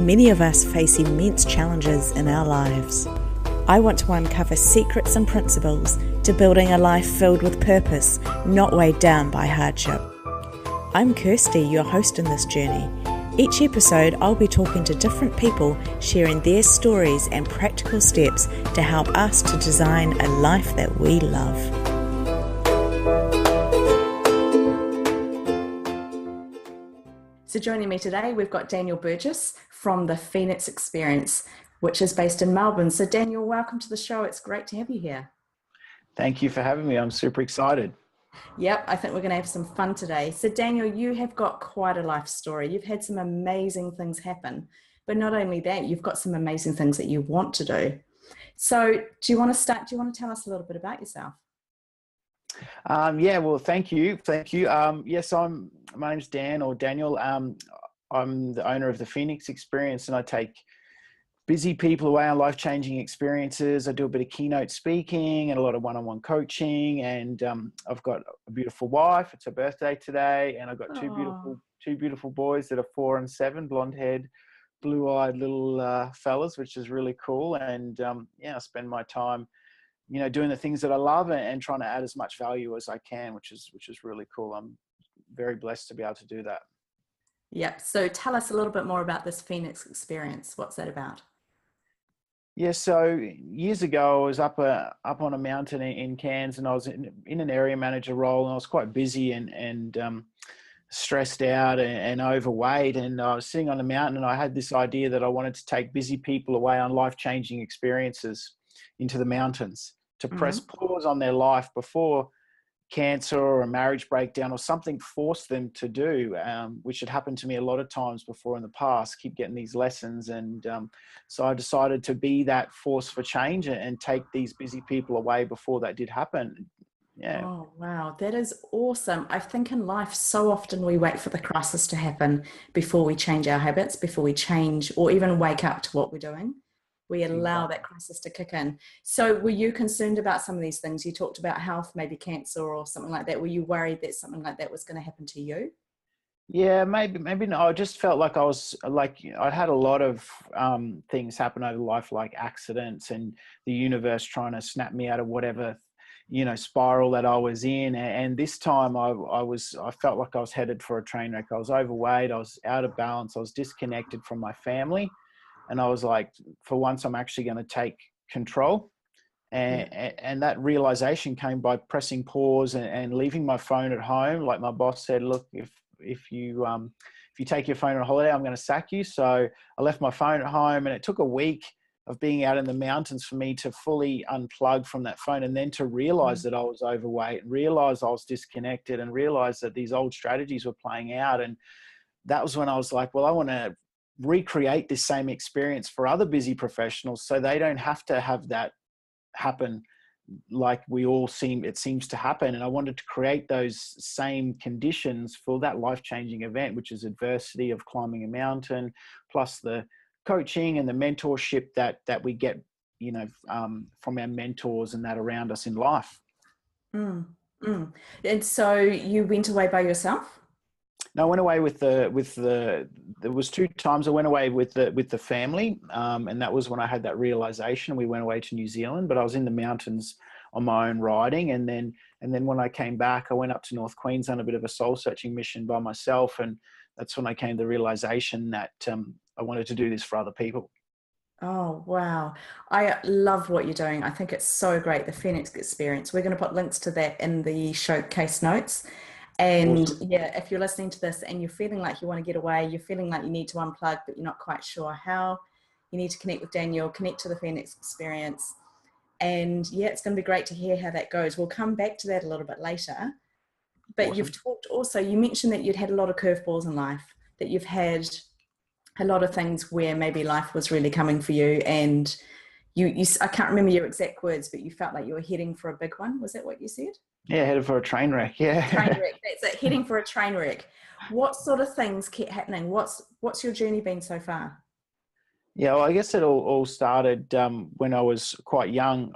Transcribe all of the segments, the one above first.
many of us face immense challenges in our lives. I want to uncover secrets and principles to building a life filled with purpose, not weighed down by hardship. I'm Kirsty, your host in this journey. Each episode, I'll be talking to different people, sharing their stories and practical steps to help us to design a life that we love. So joining me today, we've got Daniel Burgess from the Phoenix Experience, which is based in Melbourne. So Daniel, welcome to the show. It's great to have you here. Thank you for having me. I'm super excited. Yep, I think we're going to have some fun today. So Daniel, you have got quite a life story. You've had some amazing things happen, but not only that, you've got some amazing things that you want to do. So do you want to start? Do you want to tell us a little bit about yourself? Yeah, well, thank you. Yes, my name's Dan or Daniel. I'm the owner of the Phoenix Experience, and I take busy people away on life-changing experiences. I do a bit of keynote speaking and a lot of one-on-one coaching. And I've got a beautiful wife. It's her birthday today, and I've got two beautiful boys that are 4 and 7, blonde-haired, blue-eyed little fellas, which is really cool. And I spend my time, doing the things that I love and trying to add as much value as I can, which is really cool. I'm very blessed to be able to do that. Yep. So tell us a little bit more about this Phoenix Experience. What's that about? Yeah, so years ago, I was up on a mountain in Cairns, and I was in an area manager role, and I was quite busy and stressed out and overweight. And I was sitting on the mountain, and I had this idea that I wanted to take busy people away on life-changing experiences into the mountains to press pause on their life before cancer or a marriage breakdown or something forced them to do, which had happened to me a lot of times before in the past. Keep getting these lessons. And so I decided to be that force for change and take these busy people away before that did happen. Yeah. Oh, wow. That is awesome. I think in life, so often we wait for the crisis to happen before we change our habits, before we change or even wake up to what we're doing. We allow that crisis to kick in. So were you concerned about some of these things? You talked about health, maybe cancer or something like that. Were you worried that something like that was going to happen to you? Yeah, maybe not. I just felt like I'd had a lot of things happen over life, like accidents and the universe trying to snap me out of whatever, spiral that I was in. And this time I felt like I was headed for a train wreck. I was overweight. I was out of balance. I was disconnected from my family. And I was like, for once, I'm actually going to take control. And that realization came by pressing pause and leaving my phone at home. Like my boss said, look, if you take your phone on holiday, I'm going to sack you. So I left my phone at home, and it took a week of being out in the mountains for me to fully unplug from that phone, and then to realize that I was overweight, and realize I was disconnected, and realize that these old strategies were playing out. And that was when I was like, well, I want to recreate this same experience for other busy professionals so they don't have to have that happen like it seems to happen. And I wanted to create those same conditions for that life-changing event, which is adversity of climbing a mountain, plus the coaching and the mentorship that we get, from our mentors and that around us in life. And so you went away by yourself? No, I went away there was 2 times I went away with the family. And that was when I had that realization. We went away to New Zealand, but I was in the mountains on my own riding. And then when I came back, I went up to North Queensland, a bit of a soul searching mission by myself. And that's when I came to the realization that I wanted to do this for other people. Oh, wow. I love what you're doing. I think it's so great. The Phoenix Experience. We're going to put links to that in the showcase notes. And Awesome. yeah, if you're listening to this and you're feeling like you want to get away, you're feeling like you need to unplug, but you're not quite sure how, you need to connect with Daniel, connect to the Phoenix Experience. And yeah, it's going to be great to hear how that goes. We'll come back to that a little bit later. But Awesome. You've talked also, you mentioned that you'd had a lot of curveballs in life, that you've had a lot of things where maybe life was really coming for you, and you I can't remember your exact words, but you felt like you were heading for a big one. Was that what you said? Yeah, headed for a train wreck. Yeah. Train wreck. That's it. Heading for a train wreck. What sort of things kept happening? What's your journey been so far? Yeah, well, I guess it all started when I was quite young.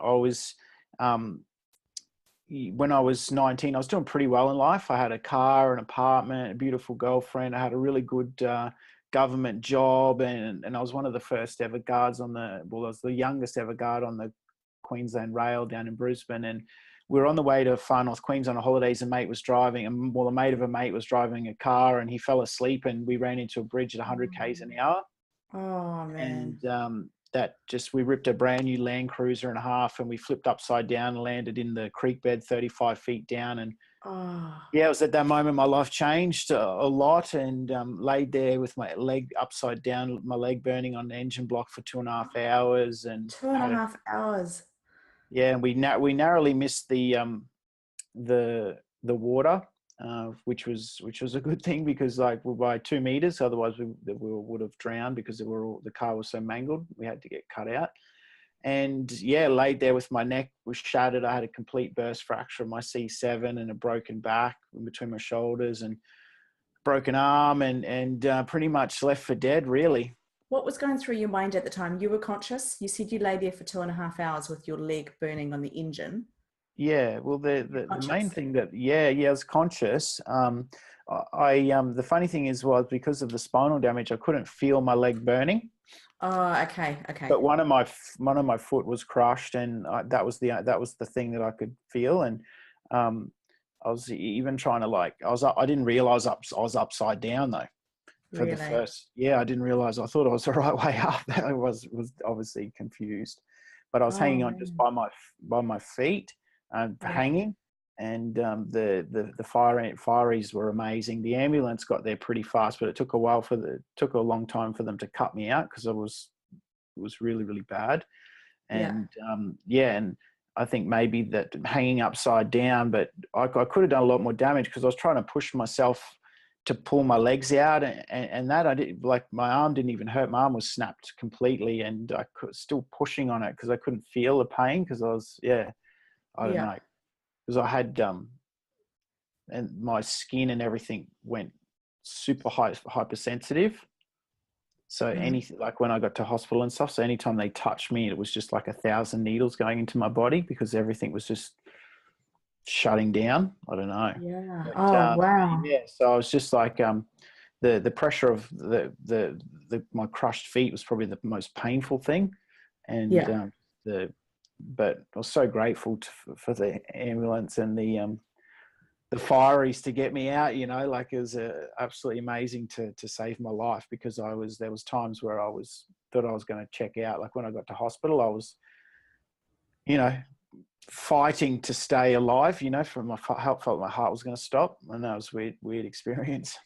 When I was 19, I was doing pretty well in life. I had a car, an apartment, a beautiful girlfriend. I had a really good government job, and I was one of the first ever guards I was the youngest ever guard on the Queensland Rail down in Brisbane. And we were on the way to Far North Queensland on holidays. A mate was driving, and a mate of a mate was driving a car, and he fell asleep, and we ran into a bridge at 100 k's an hour. Oh man. And we ripped a brand new Land Cruiser in half, and we flipped upside down and landed in the creek bed 35 feet down. And yeah, it was at that moment my life changed a lot, and laid there with my leg upside down, my leg burning on the engine block for 2.5 hours. And 2.5 hours. Yeah, and we narrowly missed the water, which was a good thing, because like we're by 2 meters, otherwise we would have drowned, because the car was so mangled. We had to get cut out. And yeah, laid there with my neck was shattered. I had a complete burst fracture of my C7 and a broken back in between my shoulders, and broken arm, and pretty much left for dead, really. What was going through your mind at the time? You were conscious. You said you lay there for 2.5 hours with your leg burning on the engine. Yeah, well, the main thing that, I was conscious. The funny thing was because of the spinal damage, I couldn't feel my leg burning. Oh, okay. But one of my foot was crushed, and that was the thing that I could feel. And I was even trying to I didn't realize I was upside down though. For really? The first, I didn't realize. I thought I was the right way up. I was obviously confused, but I was hanging on just by my feet, hanging. And the fireys were amazing. The ambulance got there pretty fast, but it took a long time for them to cut me out, because it was really, really bad. And and I think maybe that hanging upside down, but I could have done a lot more damage, because I was trying to push myself to pull my legs out, and that I did. Like, my arm didn't even hurt. My arm was snapped completely, and I was still pushing on it because I couldn't feel the pain, because I was I don't know, because I had and my skin and everything went super hypersensitive. So anything, like when I got to hospital and stuff, so anytime they touched me, it was just like 1,000 needles going into my body, because everything was just shutting down. I don't know. Yeah. But, wow. Yeah. So I was just like, the pressure of my crushed feet was probably the most painful thing. And but I was so grateful for the ambulance and the fireys to get me out. Like, it was absolutely amazing to save my life, because there was times where I thought I was going to check out. Like, when I got to hospital, I was, fighting to stay alive, from my heart, felt my heart was going to stop. And that was a weird experience.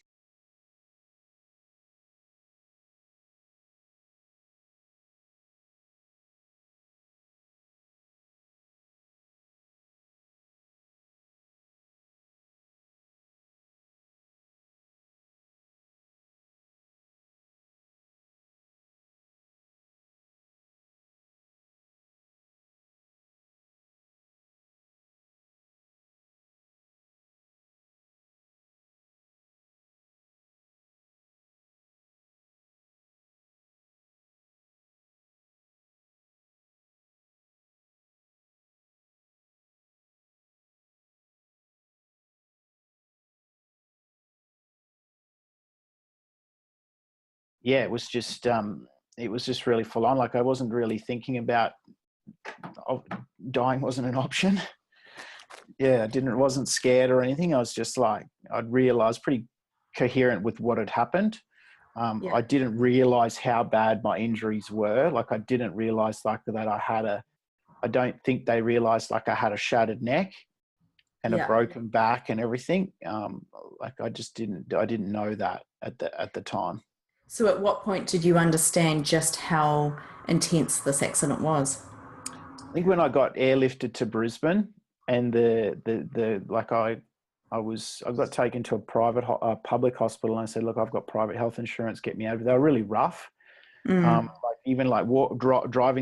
Yeah, it was just really full on. Like, I wasn't really thinking about dying. Wasn't an option. Yeah, wasn't scared or anything. I was just like, I'd realized pretty coherent with what had happened. I didn't realize how bad my injuries were. Like, I didn't realize that I don't think they realized like I had a shattered neck and a broken back and everything. Like, I didn't know that at the time. So at what point did you understand just how intense this accident was? I think when I got airlifted to Brisbane, and I got taken to a public hospital, and I said, look, I've got private health insurance, get me out of it. They were really rough. Driving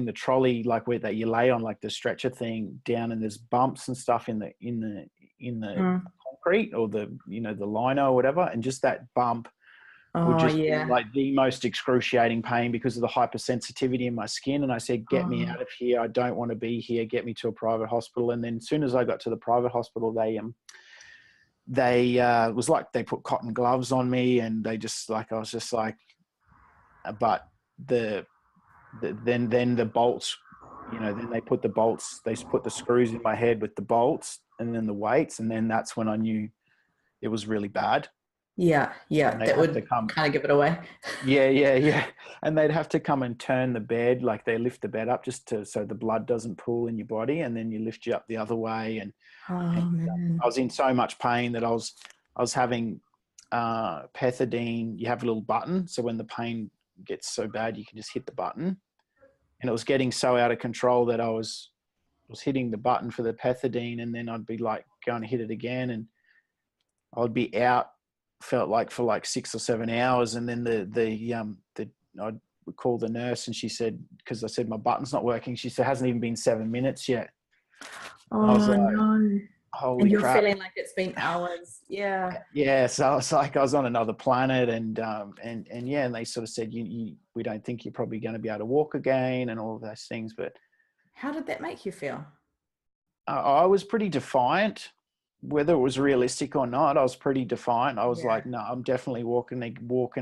the trolley, like where that you lay on like the stretcher thing down, and there's bumps and stuff in the concrete, or the liner or whatever, and just that bump would just be like the most excruciating pain because of the hypersensitivity in my skin. And I said, get me out of here. I don't want to be here. Get me to a private hospital. And then as soon as I got to the private hospital, they was like, they put cotton gloves on me, and they just like, I was just like, but then the bolts, then they put the screws in my head with the bolts and then the weights, and then that's when I knew it was really bad. Yeah, And they'd that have to would come. kind of give it away. Yeah. And they'd have to come and turn the bed, like they lift the bed up so the blood doesn't pool in your body, and then you lift you up the other way. And Oh man. I was in so much pain that I was having pethidine. You have a little button, so when the pain gets so bad, you can just hit the button. And it was getting so out of control that I was hitting the button for the pethidine, and then I'd be like going to hit it again, and I'd be out, felt like, for like 6 or 7 hours. And then I'd call the nurse, and she said, because I said my button's not working, she said, hasn't even been 7 minutes yet. And I was Oh like, no. holy And you're crap. feeling like it's been hours. Yeah. Yeah, so it's like I was on another planet, and they sort of said, we don't think you're probably going to be able to walk again, and all of those things. But How did that make you feel? I was pretty defiant, whether it was realistic or not. I was pretty defiant. I was like, no, I'm definitely walking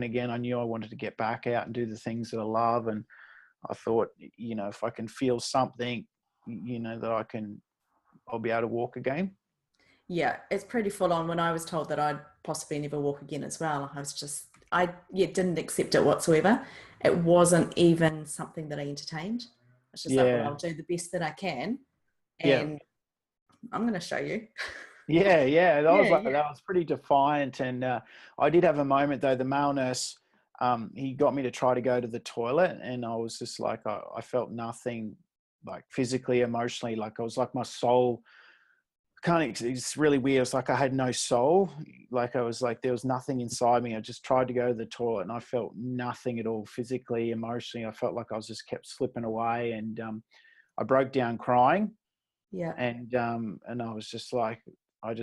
again. I knew I wanted to get back out and do the things that I love, and I thought, if I can feel something, that I'll be able to walk again. Yeah, it's pretty full on. When I was told that I'd possibly never walk again as well, I didn't accept it whatsoever. It wasn't even something that I entertained. It's just like, well, Yeah. I'll do the best that I can, Yeah. and I'm going to show you. Yeah. That Yeah, was pretty defiant. And I did have a moment though. The male nurse, he got me to try to go to the toilet, and I was just like, I felt nothing, like physically, emotionally. Like I was like, my soul it's really weird. It's like I had no soul. Like I was like, there was nothing inside me. I just tried to go to the toilet, and I felt nothing at all, physically, emotionally. I felt like I was just kept slipping away, and I broke down crying. yeah, And I was just like, I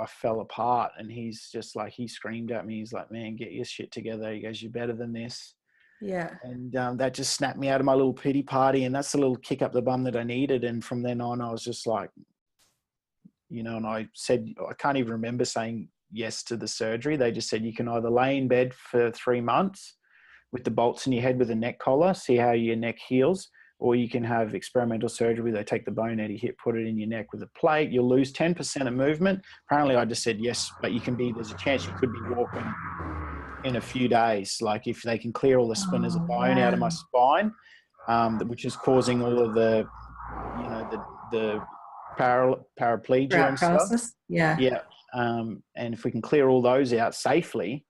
fell apart. And he's just like, he screamed at me. He's like, man, get your shit together. He goes, you're better than this. yeah, And that just snapped me out of my little pity party. And that's the little kick up the bum that I needed. And from then on, I was just like, and I can't even remember saying yes to the surgery. They just said, you can either lay in bed for 3 months with the bolts in your head with a neck collar, see how your neck heals, or you can have experimental surgery. They take the bone out of your hip, put it in your neck with a plate. You'll lose 10% of movement. Apparently I just said yes, but there's a chance you could be walking in a few days. Like if they can clear all the splinters of bone out of my spine, which is causing all of the paraplegia and stuff. paralysis. Yeah, Yeah. And if we can clear all those out safely,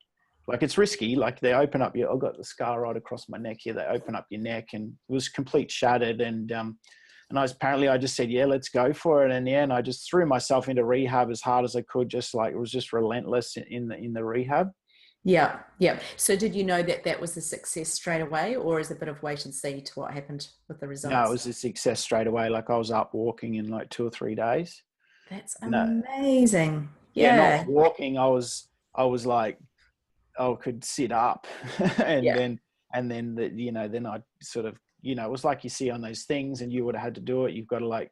like it's risky. Like they open up I've got the scar right across my neck here. They open up your neck, and it was complete shattered. And I just said, yeah, let's go for it. And I just threw myself into rehab as hard as I could. Just like, it was just relentless in the rehab. yeah, yeah. So did you know that was a success straight away, or is it a bit of wait and see to what happened with the results? No, it was a success straight away. Like I was up walking in like 2 or 3 days. That's amazing. Yeah, Yeah, not walking. I was like, I could sit up, and yeah, then then I sort of, it was like you see on those things, and you would have had to do it. You've got to like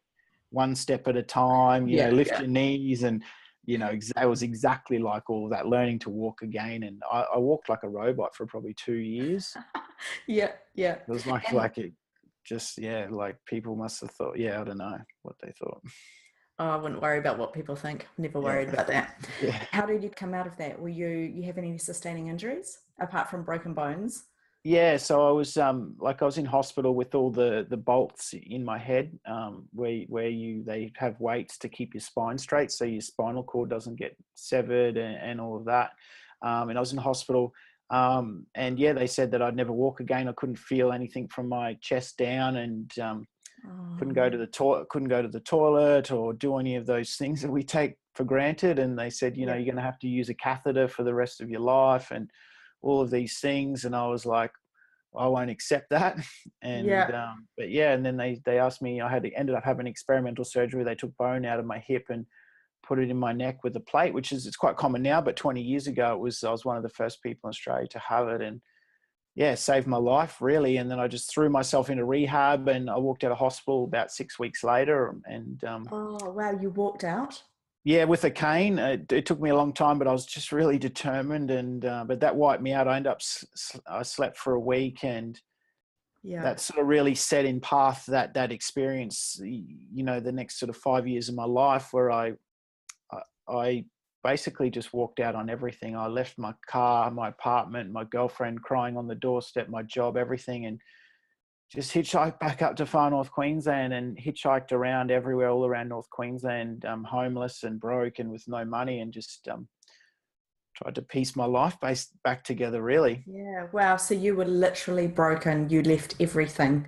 one step at a time, lift your knees, and it was exactly like all that, learning to walk again. And I walked like a robot for probably 2 years. yeah. It was like it just, like people must have thought, I don't know what they thought. Oh, I wouldn't worry about what people think. Never worried about that. Yeah. How did you come out of that? Were you have any sustaining injuries apart from broken bones? Yeah, so I was I was in hospital with all the bolts in my head, where they have weights to keep your spine straight, so your spinal cord doesn't get severed, and all of that. And I was in hospital, and they said that I'd never walk again. I couldn't feel anything from my chest down, and couldn't go to the toilet or do any of those things that we take for granted. And they said, you're going to have to use a catheter for the rest of your life, and all of these things. And I was like, I won't accept that. And and then they asked me, ended up having experimental surgery. They took bone out of my hip and put it in my neck with a plate, it's quite common now, but 20 years ago I was one of the first people in Australia to have it. And saved my life, really. And then I just threw myself into rehab, and I walked out of hospital about 6 weeks later. And Oh wow, you walked out? Yeah, with a cane. It took me a long time, but I was just really determined, and but that wiped me out. I ended up I slept for a week, and Yeah. that sort of really set in path that experience. You know, the next sort of 5 years of my life, where I basically just walked out on everything. I left my car, my apartment, my girlfriend crying on the doorstep, my job, everything, and just hitchhiked back up to far North Queensland and hitchhiked around everywhere, all around North Queensland, homeless and broke and with no money, and just tried to piece my life back together, really. Yeah. Wow. So you were literally broken. You left everything.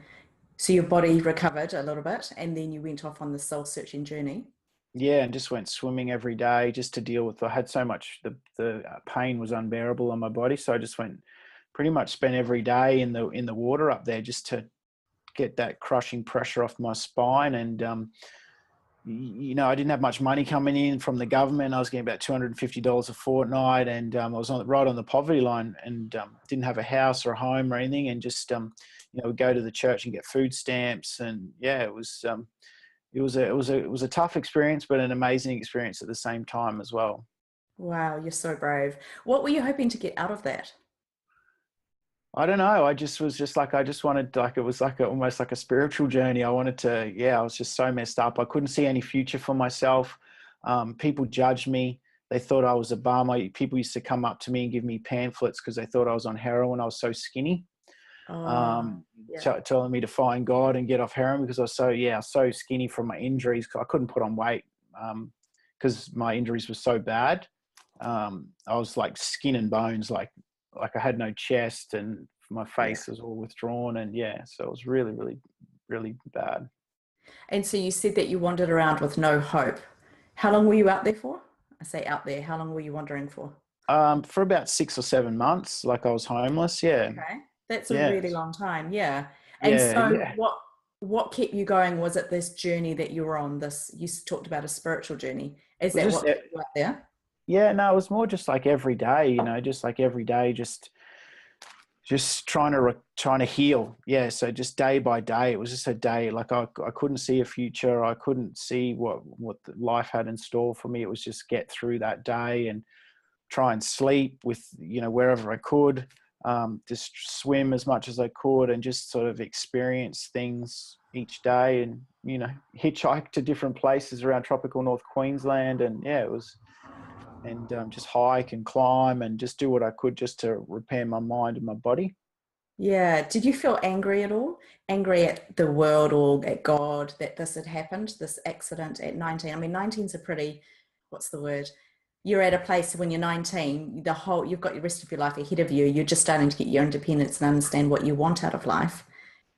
So your body recovered a little bit, and then you went off on the soul searching journey. Yeah, and just went swimming every day just to deal with. I had so much, the pain was unbearable on my body, so I just went, pretty much spent every day in the water up there just to get that crushing pressure off my spine. And you know, I didn't have much money coming in from the government. I was getting about $250 a fortnight, and I was right on the poverty line, and didn't have a house or a home or anything, and just you know, go to the church and get food stamps. And yeah, it was a tough experience, but an amazing experience at the same time as well. Wow, you're so brave. What were you hoping to get out of that? I don't know. I just wanted, like, it was like almost like a spiritual journey. I wanted to, yeah, I was just so messed up. I couldn't see any future for myself. People judged me. They thought I was a bum. People used to come up to me and give me pamphlets because they thought I was on heroin. I was so skinny. Oh, yeah. Telling me to find God and get off heroin because I was so skinny from my injuries. I couldn't put on weight because my injuries were so bad. I was like skin and bones, like I had no chest, and my face was all withdrawn, and yeah, so it was really, really, really bad. And so you said that you wandered around with no hope. How long were you out there for? I say out there. How long were you wandering for? For about 6 or 7 months, like I was homeless. Yeah. Okay. That's a Yeah. really long time. Yeah. And Yeah. so Yeah. what kept you going? Was it this journey that you were on? This, you talked about a spiritual journey. Is It was that just, what kept you out there? yeah, no, it was more just like every day, you know, just like every day, just trying to heal. Yeah. So just day by day, it was just a day. Like I couldn't see a future. I couldn't see what life had in store for me. It was just get through that day and try and sleep with, you know, wherever I could, just swim as much as I could, and just sort of experience things each day, and, you know, hitchhike to different places around tropical North Queensland. And yeah, it was, and just hike and climb and just do what I could just to repair my mind and my body. Yeah. Did you feel angry at all? Angry at the world or at God that this had happened, this accident at 19? I mean, 19's a pretty, what's the word? You're at a place when you're 19, you've got the rest of your life ahead of you. You're just starting to get your independence and understand what you want out of life.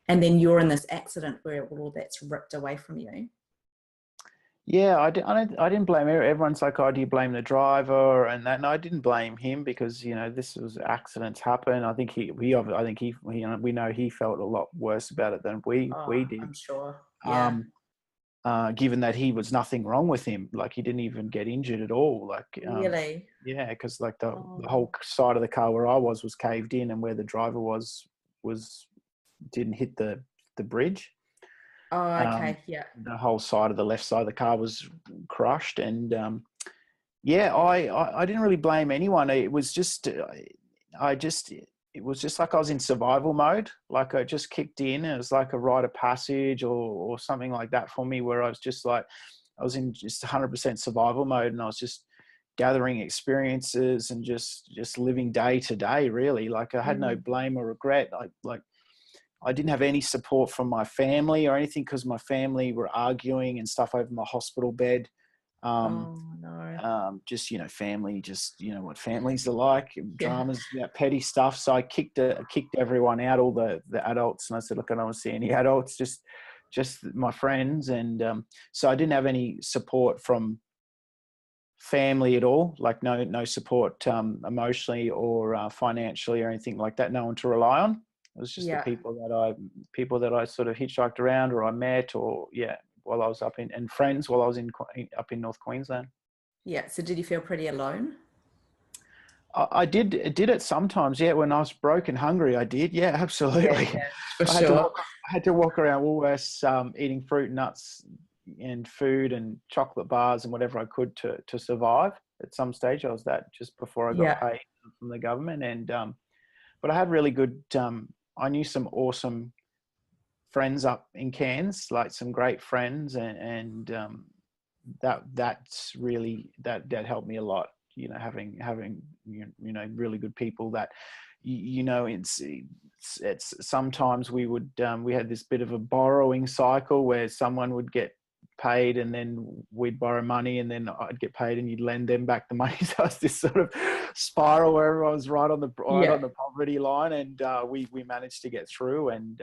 And then you're in this accident where all that's ripped away from you. Yeah, I didn't blame her. Everyone's like, "Oh, do you blame the driver?" And that, no, I didn't blame him because, you know, this was, accidents happen. I think you know, we know he felt a lot worse about it than we Oh, did. I'm sure. Yeah. Um, Given that he was nothing wrong with him, like he didn't even get injured at all. Like, Really? yeah, because like the Oh, whole side of the car where I was caved in, and where the driver was didn't hit the bridge. oh, Um, okay. Yeah. the whole side of the left side of the car was crushed, and yeah, I didn't really blame anyone. It was just, it was just like I was in survival mode. Like I just kicked in. It was like a rite of passage or something like that for me, where I was just like, I was in just 100% survival mode, and I was just gathering experiences and just living day to day, really. Like I had no Mm. blame or regret. I didn't have any support from my family or anything, because my family were arguing and stuff over my hospital bed. Um, Oh, no. just, you know, family, just, you know what families are like, Yeah. dramas, petty stuff. So I kicked everyone out, all the adults, and I said, look, I don't want to see any adults, just my friends. And so I didn't have any support from family at all, like no support emotionally or financially or anything like that. No one to rely on. It was just the Yeah. people that I sort of hitchhiked around, or I met, or yeah, while I was and friends while I was up in North Queensland. Yeah. So did you feel pretty alone? I did it sometimes. Yeah, when I was broke and hungry, I did. Yeah, Yeah, absolutely. yeah, for I had to sure. walk around Woolworths, eating fruit and nuts and food and chocolate bars and whatever I could to survive. At some stage, I was that just before I got Yeah. paid from the government. And but I had really good. I knew some awesome friends up in Cairns, like some great friends, and that's really that helped me a lot. You know, having really good people that it's sometimes we had this bit of a borrowing cycle where someone would get paid and then we'd borrow money and then I'd get paid and you'd lend them back the money. So it's this sort of spiral where everyone was right on the poverty line, and we managed to get through. And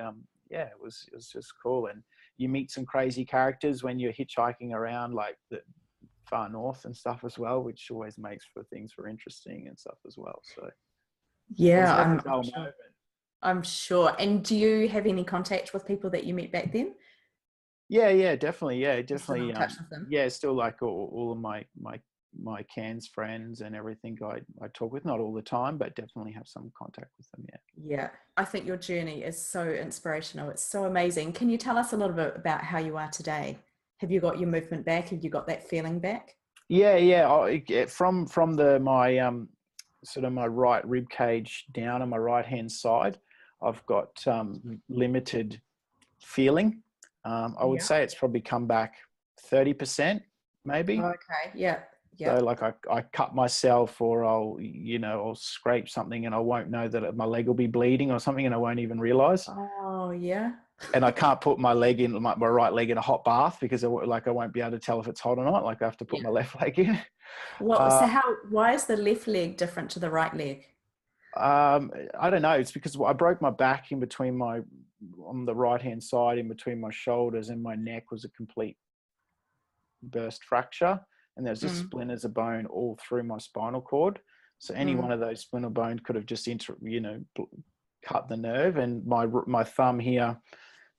it was just cool. And you meet some crazy characters when you're hitchhiking around like the far north and stuff as well, which always makes for things for interesting and stuff as well. So Yeah, I'm sure. And do you have any contact with people that you met back then? Yeah, definitely. Yeah, definitely. Still in touch with them? Yeah, still like all of my Cairns friends and everything I talk with, not all the time, but definitely have some contact with them. Yeah, I think your journey is so inspirational. It's so amazing. Can you tell us a little bit about how you are today? Have you got your movement back? Have you got that feeling back? Yeah. From my sort of my right rib cage down on my right hand side, I've got limited feeling. I would say it's probably come back 30%, maybe. Okay. Yeah. So like I cut myself, or I'll scrape something and I won't know that my leg will be bleeding or something, and I won't even realize. Oh yeah. And I can't put my leg in my right leg in a hot bath because I won't be able to tell if it's hot or not. Like I have to put my left leg in. Well, so why is the left leg different to the right leg? I don't know. It's because I broke my back on the right hand side, in between my shoulders, and my neck was a complete burst fracture. And there's just splinters of bone all through my spinal cord. So any one of those splinter bones could have just cut the nerve. And my thumb here,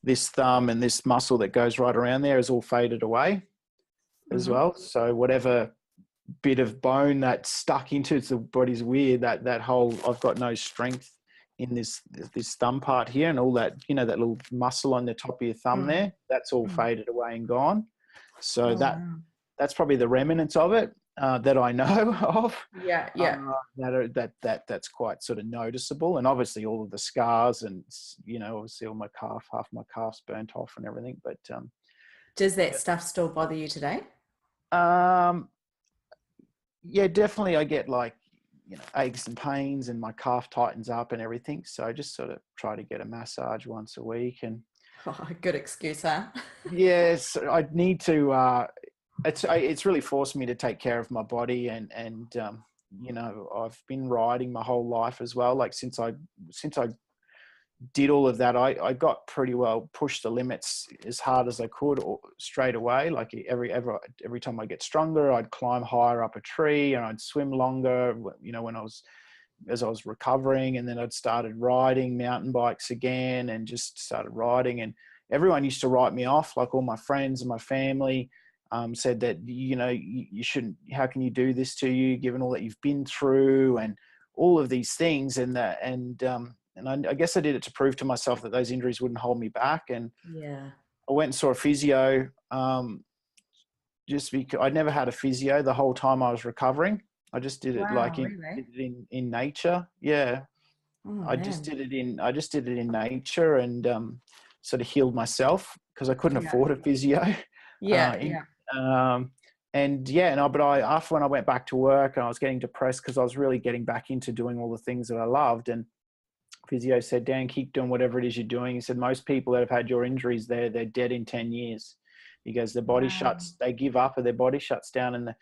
this thumb and this muscle that goes right around there is all faded away as well. So whatever bit of bone that's stuck into the body's weird, that whole, I've got no strength in this thumb part here, and all that, that little muscle on the top of your thumb there, that's all faded away and gone. So that's probably the remnants of it that I know of. Yeah. That's quite sort of noticeable. And obviously all of the scars and, obviously all my half my calf's burnt off and everything. But does that stuff still bother you today? Yeah, definitely. I get aches and pains, and my calf tightens up and everything. So I just sort of try to get a massage once a week. And good excuse, huh? Yes, I need to. It's really forced me to take care of my body, and I've been riding my whole life as well. Like since I did all of that, I got pretty well pushed the limits as hard as I could straight away. Like every time I get stronger, I'd climb higher up a tree, and I'd swim longer, as I was recovering. And then I'd started riding mountain bikes again, and just started riding. And everyone used to write me off, like all my friends and my family said that, you shouldn't, how can you do this to you, given all that you've been through and all of these things. And I guess I did it to prove to myself that those injuries wouldn't hold me back. And I went and saw a physio, just because I'd never had a physio the whole time I was recovering. I just did it in nature. Yeah. I just did it in nature, and sort of healed myself because I couldn't afford a physio. But after, when I went back to work, and I was getting depressed because I was really getting back into doing all the things that I loved, and physio said, Dan, keep doing whatever it is you're doing. He said, most people that have had your injuries, they're dead in 10 years. He goes, their body they give up, or their body shuts down. And it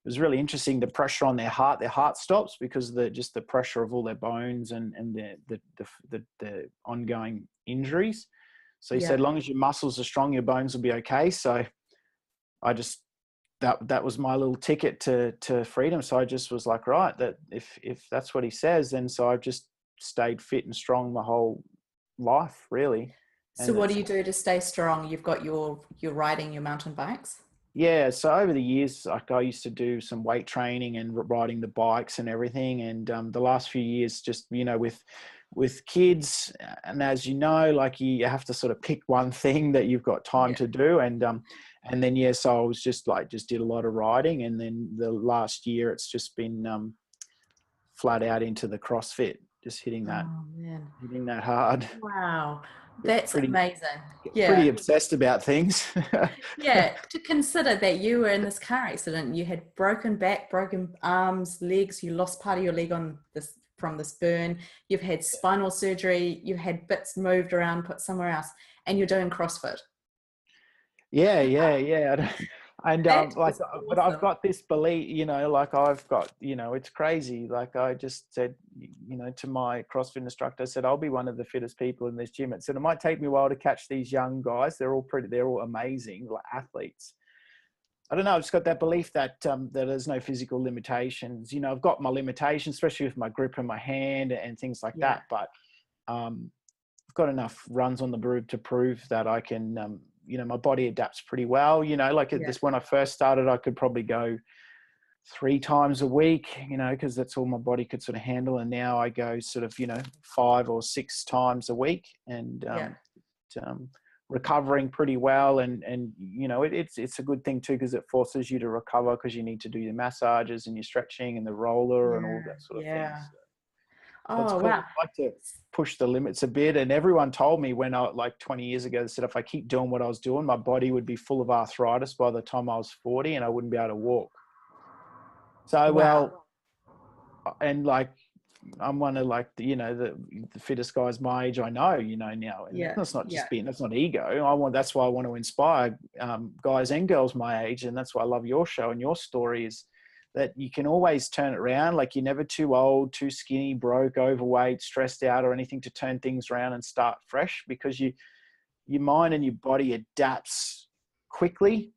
was really interesting, the pressure on their heart stops because of the pressure of all their bones and the ongoing injuries. So he said, as long as your muscles are strong, your bones will be okay. So I just, that was my little ticket to freedom. So I just was like, right, that if that's what he says, then so I've just stayed fit and strong my whole life, really. So what do you do to stay strong? You've got your riding your mountain bikes? Yeah, so over the years, like I used to do some weight training and riding the bikes and everything. And the last few years, just, with with kids, and as you know, like you have to sort of pick one thing that you've got time to do. And then, yes, I was just did a lot of riding. And then the last year it's just been flat out into the CrossFit, just hitting that hard. Wow. Get That's amazing. pretty obsessed about things. Yeah. To consider that you were in this car accident, you had broken back, broken arms, legs, you lost part of your leg from this burn, you've had spinal surgery, you've had bits moved around, put somewhere else, and you're doing CrossFit. Yeah. And but awesome. I've got this belief, like I've got, it's crazy. Like I just said, to my CrossFit instructor, I said, I'll be one of the fittest people in this gym. It said, it might take me a while to catch these young guys. They're all amazing, like athletes. I don't know. I've just got that belief that that there's no physical limitations. I've got my limitations, especially with my grip in my hand and things like that. But I've got enough runs on the road to prove that I can. My body adapts pretty well. This when I first started, I could probably go 3 times a week. Because that's all my body could sort of handle. And now I go sort of 5 or 6 times a week, and recovering pretty well. And it's a good thing too, because it forces you to recover, because you need to do your massages and your stretching and the roller and all that sort of thing. So cool. Wow. I like to push the limits a bit. And everyone told me when like 20 years ago, they said if I keep doing what I was doing, my body would be full of arthritis by the time I was 40 and I wouldn't be able to walk. So, well, and like, I'm one of the fittest guys my age I know, now. And that's not just that's not ego. That's why I want to inspire guys and girls my age. And that's why I love your show and your story, is that you can always turn it around. Like you're never too old, too skinny, broke, overweight, stressed out, or anything to turn things around and start fresh, because your mind and your body adapts quickly.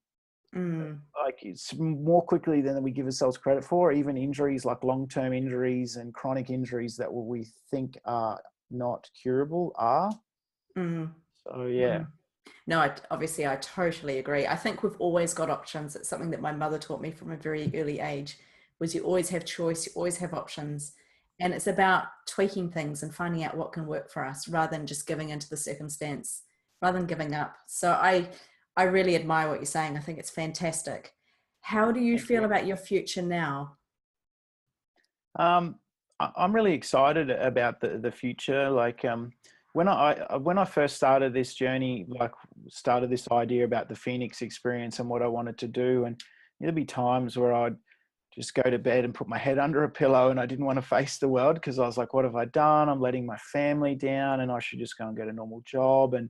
Like it's more quickly than we give ourselves credit for. Even injuries, like long-term injuries and chronic injuries that we think are not curable are. So No, I totally agree. I think we've always got options. It's something that my mother taught me from a very early age, was you always have choice, you always have options. And it's about tweaking things and finding out what can work for us, rather than just giving into the circumstance, rather than giving up. So I really admire what you're saying. I think it's fantastic. How do you feel about your future now? I'm really excited about the future. Like when I first started this journey, started this idea about the Phoenix experience and what I wanted to do, and there'd be times where I'd just go to bed and put my head under a pillow, and I didn't want to face the world, because I was like, what have I done? I'm letting my family down, and I should just go and get a normal job. And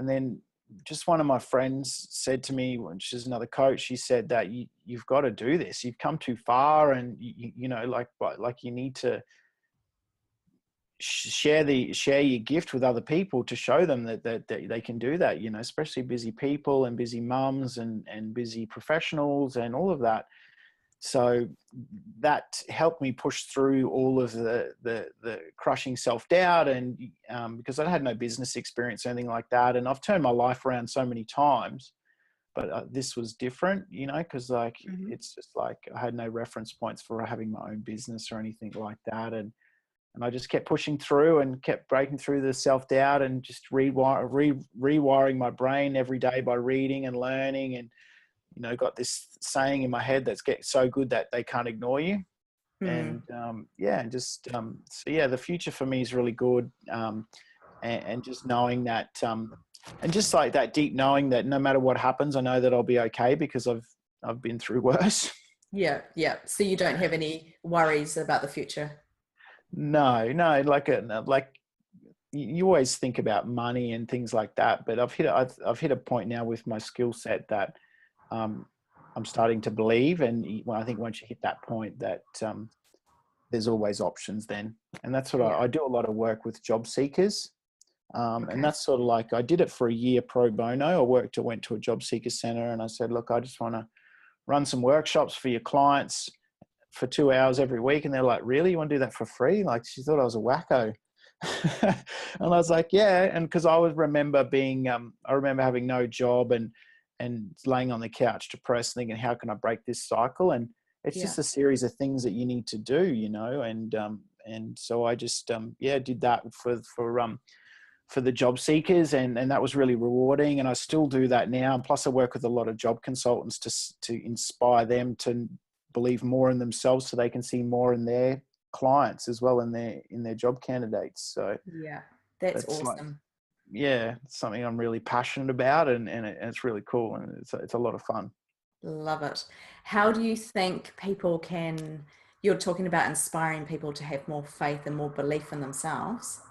then just one of my friends said to me, when she's another coach, she said that you've got to do this. You've come too far, and you need to share your gift with other people to show them that they can do that, especially busy people and busy mums and busy professionals and all of that. So that helped me push through all of the crushing self-doubt, and because I had no business experience or anything like that, and I've turned my life around so many times, but this was different, because it's just like I had no reference points for having my own business or anything like that, and I just kept pushing through and kept breaking through the self-doubt, and just rewiring my brain every day by reading and learning, and got this saying in my head that's get so good that they can't ignore you. And the future for me is really good. And just knowing that, and just like that deep knowing that no matter what happens, I know that I'll be okay, because I've been through worse. Yeah. So you don't have any worries about the future? No, like you always think about money and things like that, but I've hit a point now with my skill set that I'm starting to believe. And I think once you hit that point, that there's always options then. And that's what I do a lot of work with job seekers. And that's sort of like, I did it for a year pro bono. I went to a job seeker center, and I said, look, I just want to run some workshops for your clients for 2 hours every week. And they're like, really? You want to do that for free? Like, she thought I was a wacko. And I was like, yeah. And because I always remember I remember having no job and laying on the couch depressed, thinking, how can I break this cycle? And it's just a series of things that you need to do, and And so I just, did that for the job seekers, and that was really rewarding. And I still do that now. And plus I work with a lot of job consultants to inspire them to believe more in themselves so they can see more in their clients as well, in their job candidates. So yeah, that's awesome. It's something I'm really passionate about, and it's really cool, and it's a lot of fun. Love it. How do you think people can, you're talking about inspiring people to have more faith and more belief in themselves.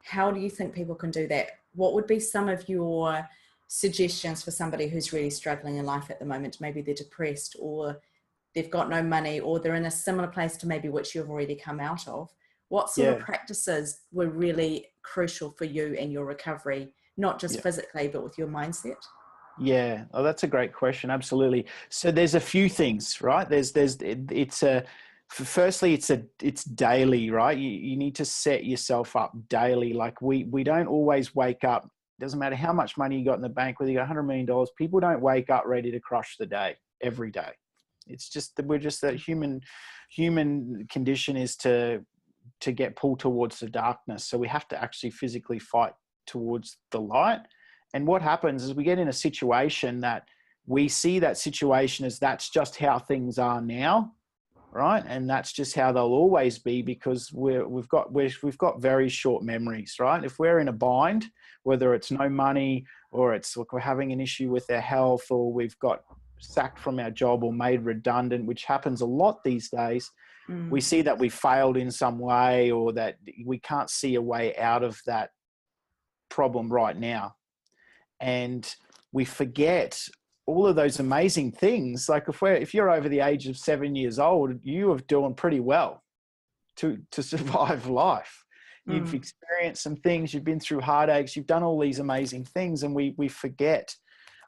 How do you think people can do that? What would be some of your suggestions for somebody who's really struggling in life at the moment? Maybe they're depressed, or they've got no money, or they're in a similar place to maybe which you've already come out of. What sort of practices were really crucial for you and your recovery, not just physically, but with your mindset? Yeah. Oh, that's a great question. Absolutely. So there's a few things, right? Firstly, it's daily, right? You need to set yourself up daily. Like we don't always wake up. Doesn't matter how much money you got in the bank, whether you got $100 million, people don't wake up ready to crush the day every day. It's just that we're just that human condition is to get pulled towards the darkness. So we have to actually physically fight towards the light. And what happens is we get in a situation that we see that situation as that's just how things are now, right? And that's just how they'll always be, because we've got very short memories, right? If we're in a bind, whether it's no money, or it's like we're having an issue with our health, or we've got sacked from our job or made redundant, which happens a lot these days, we see that we failed in some way, or that we can't see a way out of that problem right now. And we forget all of those amazing things. Like if you're over the age of 7 years old, you are doing pretty well to survive life. You've experienced some things, you've been through heartaches, you've done all these amazing things, and we forget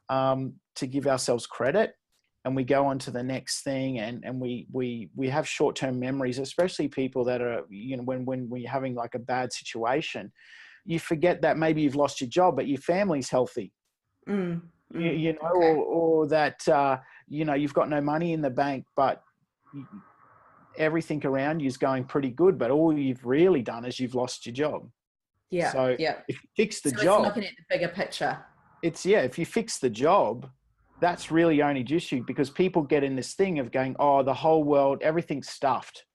to give ourselves credit, and we go on to the next thing, and we have short-term memories, especially people that are, when you're having like a bad situation, you forget that maybe you've lost your job, but your family's healthy, okay. Or that, you've got no money in the bank, but everything around you is going pretty good, but all you've really done is you've lost your job. Yeah. So if you fix the job, it's looking at the bigger picture. If you fix the job, that's really only just you, because people get in this thing of going, oh, the whole world, everything's stuffed.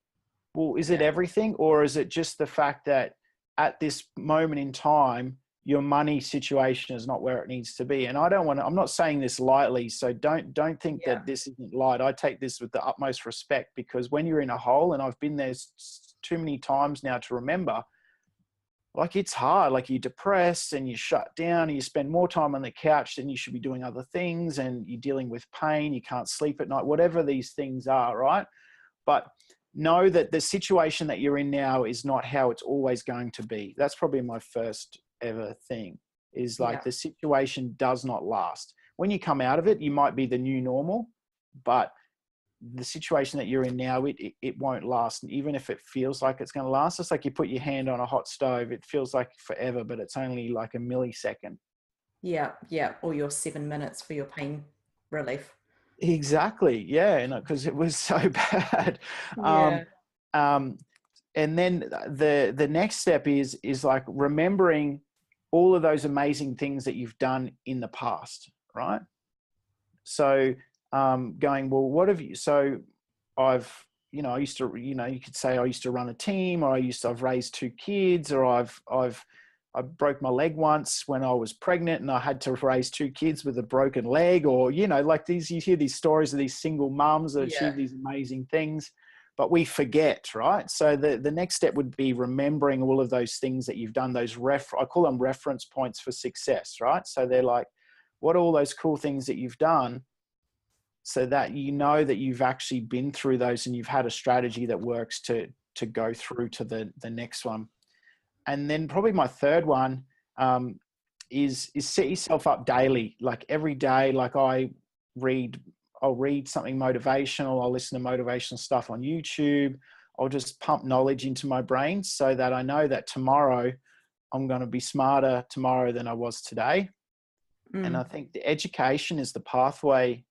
Well, is it everything, or is it just the fact that at this moment in time, your money situation is not where it needs to be? And I'm not saying this lightly, so don't think that this isn't light. I take this with the utmost respect, because when you're in a hole, and I've been there too many times now to remember, like it's hard, like you're depressed and you shut down and you spend more time on the couch than you should be doing other things, and you're dealing with pain, you can't sleep at night, whatever these things are, right? But know that the situation that you're in now is not how it's always going to be. That's probably my first ever thing, is like the situation does not last. When you come out of it, you might be the new normal, but the situation that you're in now, it won't last. And even if it feels like it's going to last, it's like you put your hand on a hot stove. It feels like forever, but it's only like a millisecond. Yeah. Or your 7 minutes for your pain relief. Exactly. Yeah. Because it was so bad. And then the next step is like remembering all of those amazing things that you've done in the past, right? So going, well, what have you, so I used to, you could say I used to run a team, or I've raised 2 kids, or I broke my leg once when I was pregnant and I had to raise 2 kids with a broken leg, or, like these, you hear these stories of these single mums that achieve these amazing things, but we forget, right? So the next step would be remembering all of those things that you've done, those I call them reference points for success, right? So they're like, what are all those cool things that you've done, so that you know that you've actually been through those and you've had a strategy that works to go through to the next one. And then probably my third one is set yourself up daily, like every day. Like I'll read something motivational. I'll listen to motivational stuff on YouTube. I'll just pump knowledge into my brain so that I know that tomorrow I'm going to be smarter tomorrow than I was today. And I think the education is the pathway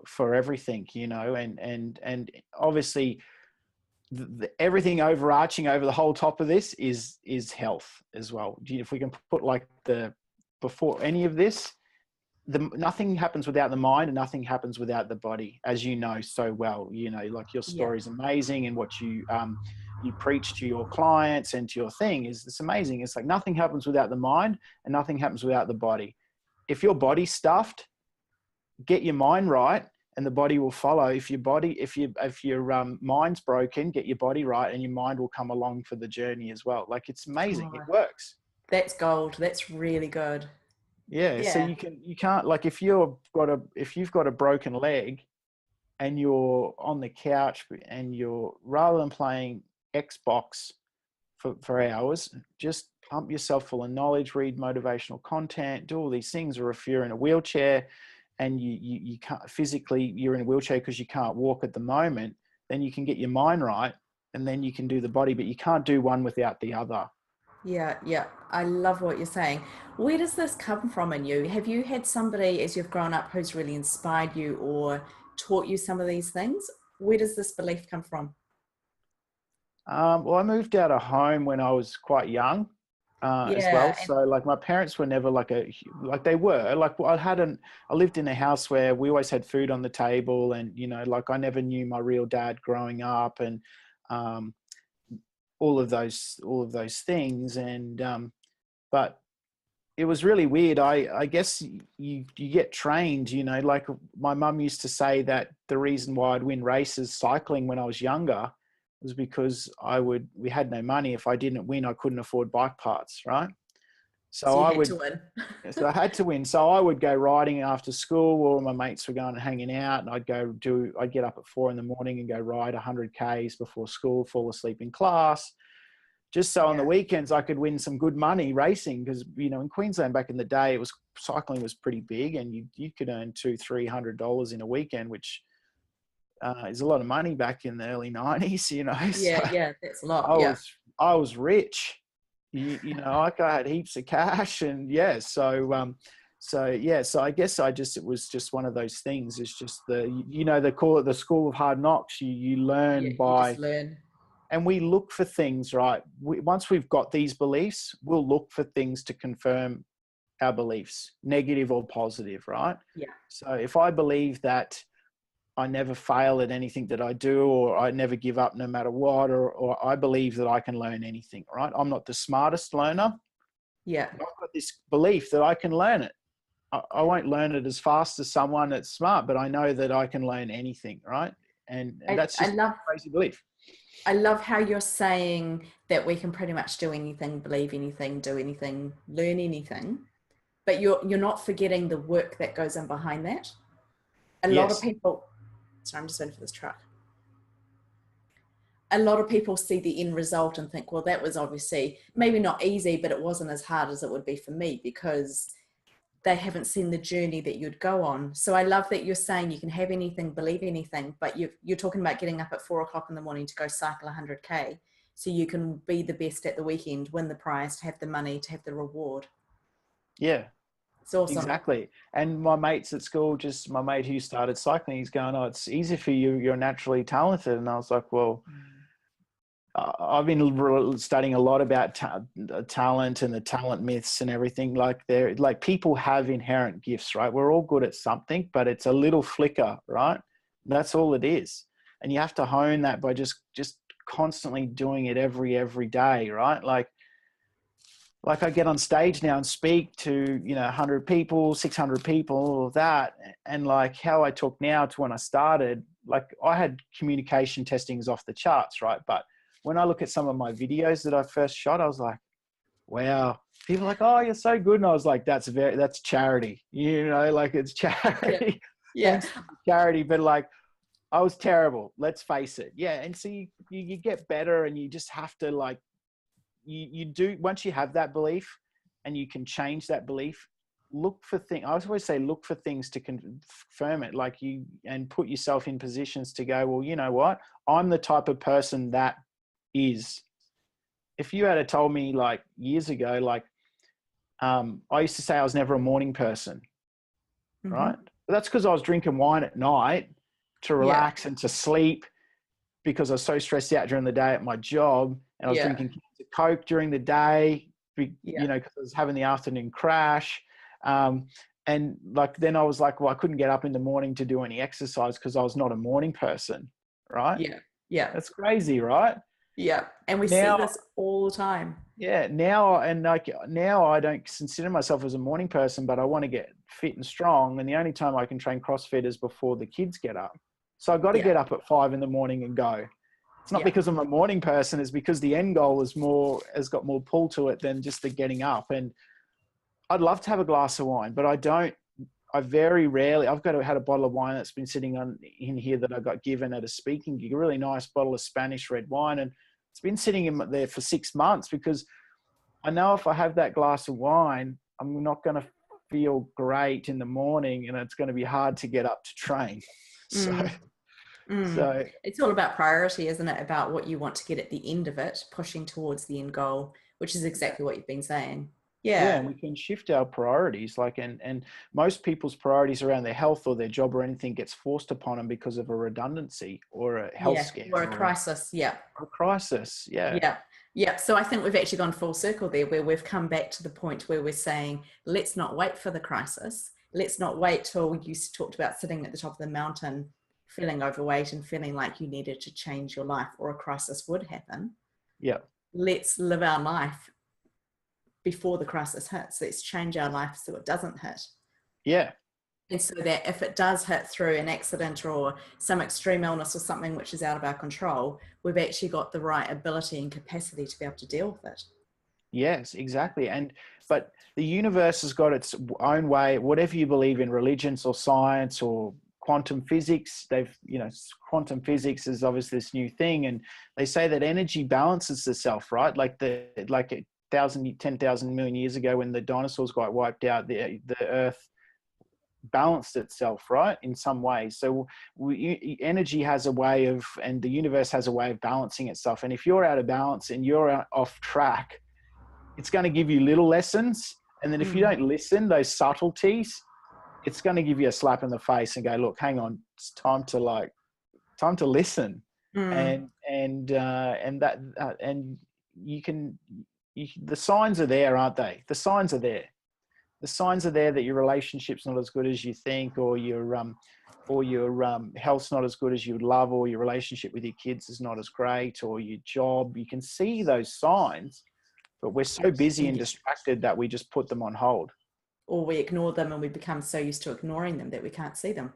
for everything, and obviously everything overarching over the whole top of this is health as well. If we can put like before any of this, nothing happens without the mind and nothing happens without the body, as you know so well. Like your story is amazing, and what you preach to your clients and to your thing it's amazing. It's like nothing happens without the mind and nothing happens without the body. If your body's stuffed, get your mind right and the body will follow. If your mind's broken, get your body right and your mind will come along for the journey as well. Like, it's amazing. It works. That's gold. That's really good. Yeah. So you can't, like, if you've got a broken leg and you're on the couch and you're, rather than playing Xbox for hours, just pump yourself full of knowledge, read motivational content, do all these things. Or if you're in a wheelchair and you can't physically, you're in a wheelchair because you can't walk at the moment, then you can get your mind right and then you can do the body, but you can't do one without the other. Yeah. I love what you're saying. Where does this come from in you? Have you had somebody as you've grown up who's really inspired you or taught you some of these things? Where does this belief come from? Well, I moved out of home when I was quite young. As well. So like my parents were never I lived in a house where we always had food on the table, and like I never knew my real dad growing up, and all of those things. And but it was really weird. I guess you get trained, like my mum used to say that the reason why I'd win races cycling when I was younger was because we had no money. If I didn't win, I couldn't afford bike parts, right? So I had to win. So I had to win. So I would go riding after school, or my mates were going and hanging out, and I'd get up at 4 a.m. and go ride 100 Ks before school, fall asleep in class, just so on the weekends I could win some good money racing. Because, in Queensland back in the day, cycling was pretty big, and you could earn $200-300 in a weekend, which is a lot of money back in the early 90s, Yeah, that's a lot. I was rich, like I had heaps of cash, and so I guess it was just one of those things. It's just they call it the school of hard knocks. You learn by, you just learn. And we look for things, right? Once we've got these beliefs, we'll look for things to confirm our beliefs, negative or positive, right? Yeah. So if I believe that I never fail at anything that I do, or I never give up no matter what, or I believe that I can learn anything, right? I'm not the smartest learner. Yeah. I've got this belief that I can learn it. I won't learn it as fast as someone that's smart, but I know that I can learn anything, right? And that's just a crazy belief. I love how you're saying that we can pretty much do anything, believe anything, do anything, learn anything, but you're not forgetting the work that goes in behind that. A lot of people... Sorry, I'm just waiting for this truck. A lot of people see the end result and think, well, that was obviously maybe not easy, but it wasn't as hard as it would be for me, because they haven't seen the journey that you'd go on. So I love that you're saying you can have anything, believe anything, but you're talking about getting up at 4 o'clock in the morning to go cycle 100K so you can be the best at the weekend, win the prize, to have the money, to have the reward. Yeah. It's awesome. Exactly. And my mates at school, just my mate who started cycling, he's going, oh, it's easy for you. You're naturally talented. And I was like, well, I've been studying a lot about talent and the talent myths and everything. Like people have inherent gifts, right? We're all good at something, but it's a little flicker, right? That's all it is. And you have to hone that by just constantly doing it every day, right? Like I get on stage now and speak to, 100 people, 600 people, all of that. And like how I talk now to when I started, like I had communication testings off the charts, right? But when I look at some of my videos that I first shot, I was like, wow. People are like, oh, you're so good. And I was like, that's charity, like it's charity. Yeah. Charity. But like, I was terrible. Let's face it. Yeah. And so you get better, and you just have to like, you do, once you have that belief and you can change that belief, look for things. I always say, look for things to confirm it, and put yourself in positions to go, well, you know what? I'm the type of person that is. If you had told me like years ago, like, I used to say I was never a morning person, right? But that's because I was drinking wine at night to relax and to sleep. because I was so stressed out during the day at my job, and I was Yeah. drinking cans of Coke during the day, you Yeah. know, because I was having the afternoon crash. And like, then I was like, well, I couldn't get up in the morning to do any exercise because I was not a morning person, right? Yeah. Yeah. That's crazy, right? Yeah. And we see Now, this all the time. yeah, now I don't consider myself as a morning person, but I want to get fit and strong. And the only time I can train CrossFit is before the kids get up. So I've got to Yeah. get up at 5 a.m. and go. It's not Yeah. because I'm a morning person, it's because the end goal has got more pull to it than just the getting up. And I'd love to have a glass of wine, but I very rarely, I've had a bottle of wine that's been sitting in here that I got given at a speaking gig, a really nice bottle of Spanish red wine. And it's been sitting in there for 6 months because I know if I have that glass of wine, I'm not going to feel great in the morning, and it's going to be hard to get up to train. So It's all about priority, isn't it? About what you want to get at the end of it, pushing towards the end goal, which is exactly what you've been saying. Yeah, and we can shift our priorities. Like, and most people's priorities around their health or their job or anything gets forced upon them because of a redundancy or a health scare or a crisis. Yeah. Or a crisis. Yeah. Yeah. Yeah. So I think we've actually gone full circle there, where we've come back to the point where we're saying, let's not wait for the crisis. Let's not wait till you talked about sitting at the top of the mountain, feeling overweight and feeling like you needed to change your life or a crisis would happen. Yeah. Let's live our life before the crisis hits. Let's change our life so it doesn't hit. Yeah. And so that if it does hit through an accident or some extreme illness or something which is out of our control, we've actually got the right ability and capacity to be able to deal with it. Yes, exactly. But the universe has got its own way. Whatever you believe in, religions or science or quantum physics, quantum physics is obviously this new thing, and they say that energy balances itself, right? Like 10,000 million years ago, when the dinosaurs got wiped out, the Earth balanced itself, right, in some ways. So energy has a way of, and the universe has a way of balancing itself. And if you're out of balance and you're off track, it's going to give you little lessons. And then if you don't listen, those subtleties, it's going to give you a slap in the face and go, look, hang on, it's time to listen. And the signs are there, aren't they? The signs are there. The signs are there that your relationship's not as good as you think, or your health's not as good as you would love, or your relationship with your kids is not as great, or your job. You can see those signs, but we're so busy and distracted that we just put them on hold. Or we ignore them, and we become so used to ignoring them that we can't see them.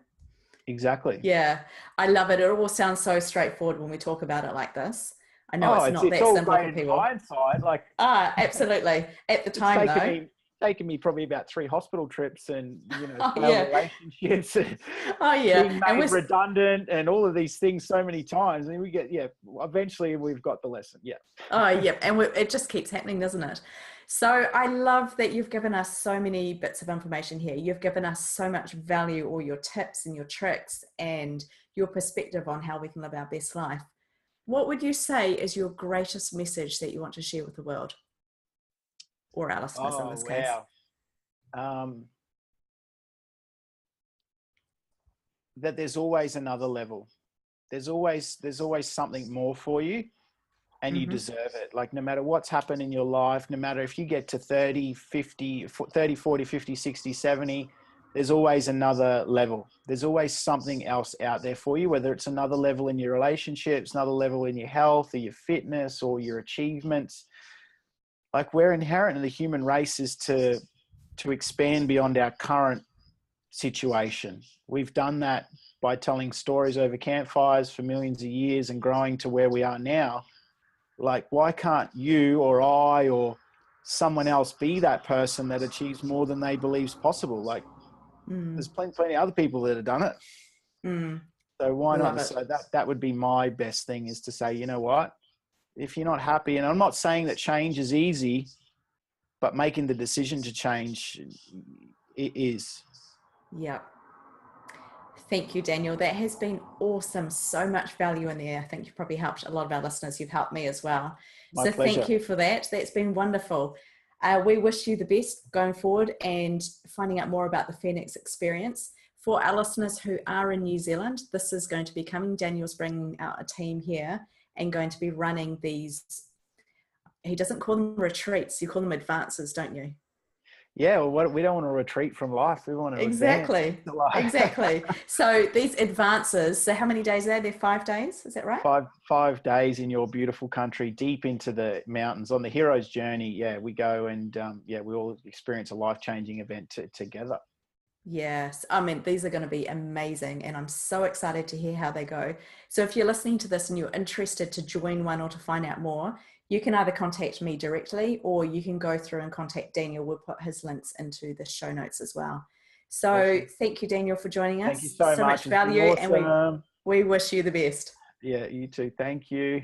Exactly. Yeah, I love it. It all sounds so straightforward when we talk about it like this. I know it's not that all simple great for people. In hindsight, Absolutely. At the time, though, taken me probably about 3 hospital trips and relationships being made redundant and all of these things so many times, and eventually we've got the lesson. And it just keeps happening, doesn't it? So I love that you've given us so many bits of information here. You've given us so much value, all your tips and your tricks and your perspective on how we can live our best life. What would you say is your greatest message that you want to share with the world? Or our listeners in this case. That there's always another level. There's always something more for you, and you deserve it. Like, no matter what's happened in your life, no matter if you get to 30, 40, 50, 60, 70, there's always another level. There's always something else out there for you, whether it's another level in your relationships, another level in your health or your fitness or your achievements. Like, we're inherent in the human race is to expand beyond our current situation. We've done that by telling stories over campfires for millions of years and growing to where we are now. Like, why can't you or I or someone else be that person that achieves more than they believe is possible? Like, there's plenty of other people that have done it. So why not? So that would be my best thing, is to say, you know what? If you're not happy, and I'm not saying that change is easy, but making the decision to change, it is. Yeah. Thank you, Daniel. That has been awesome. So much value in there. I think you've probably helped a lot of our listeners. You've helped me as well. My pleasure. Thank you for that. That's been wonderful. We wish you the best going forward and finding out more about the Phoenix experience. For our listeners who are in New Zealand, this is going to be coming. Daniel's bringing out a team here and going to be running these, he doesn't call them retreats, you call them advances, don't you? Yeah, well, we don't want to retreat from life. We want to Exactly. advance life. Exactly. So these advances, so how many days are they? They're 5 days, is that right? 5 days in your beautiful country, deep into the mountains on the hero's journey. Yeah, we go and we all experience a life-changing event together. Yes, I mean, these are going to be amazing, and I'm so excited to hear how they go. So if you're listening to this and you're interested to join one or to find out more, you can either contact me directly or you can go through and contact Daniel. We'll put his links into the show notes as well. So awesome. Thank you, Daniel, for joining us. Thank you so much. Value, awesome. And we wish you the best. Yeah, you too. Thank you.